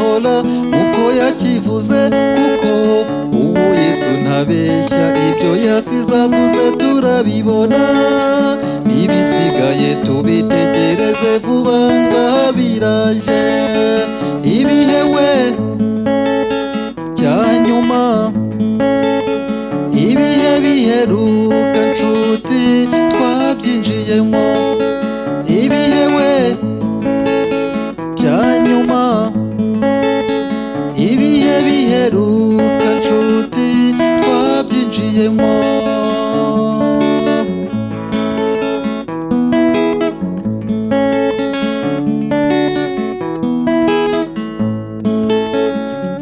gisohora uko yakivuze, kuko ubu Yesu ntabeshya, ibyo yasize avuze turabibona, n'ibisigaye tubitegereze vuba ngaha biraje. Ibihe we cya nyuma, ibihe biheruka nshuti twabyinjiyemo, ibihe we cya nyuma, ibihe biheruka nshuti twabyinjiyemo.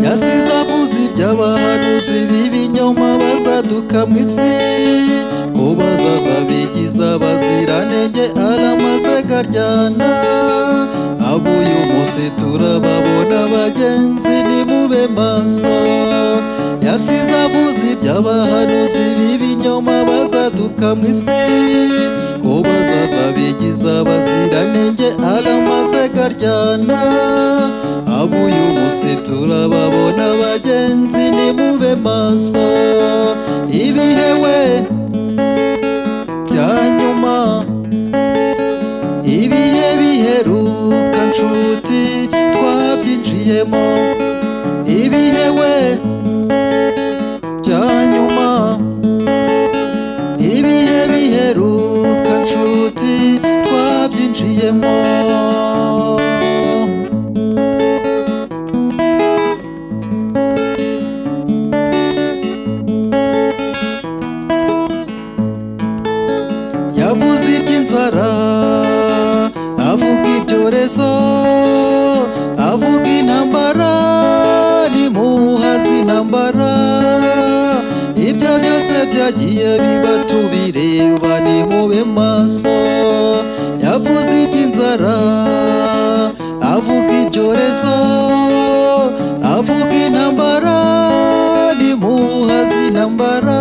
Yasize avuze iby'abahanuzi b'ibinyoma bazaduka mu isi, ko bazaza bigiza abaziranenge aramaze garyana. Ab'uyu munsi turababona bagenzi nimube maso. Yasize avuze iby'abahanuzi b'ibinyoma bazaduka mu isi, ko bazaza bigiza abaziranenge aramaze garyana. Ab'uyu munsi turababona bagenzi nimube maso. Ibihe we bya nyuma, ibihe biheruka nshuti twabyinjiyemo, ibihe we bya nyuma, ibihe biheruka nshuti twabyinjiyemo. Yavuze iby'inzara, avuga ibyorezo, avuga intambara, n'impuha z'intambara. Ibyo byose byagiye biba tubireba nimube maso. Yavuze iby'inzara, avuga ibyorezo, avuga intambara, n'impuha z'intambara.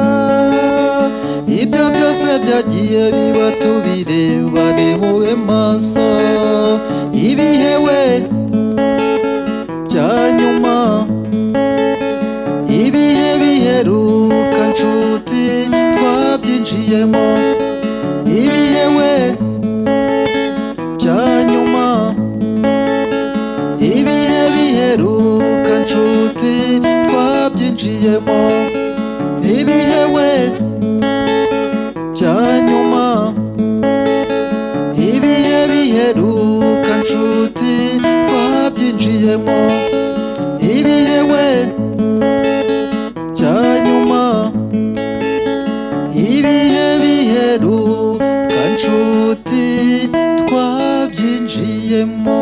Ibyo byose byagiye biba tubireba nimube maso. Ibihe we cya nyuma, ibihe biheruka nshuti twabyinjiyemo, ibihe we cya nyuma, ibihe biheruka nshuti twabyinjiyemo, ibihe we cya nyuma, ibihe biheruka nshuti twabyinjiyemo, ibihe we cya nyuma, ibihe biheruka nshuti twabyinjiyemo.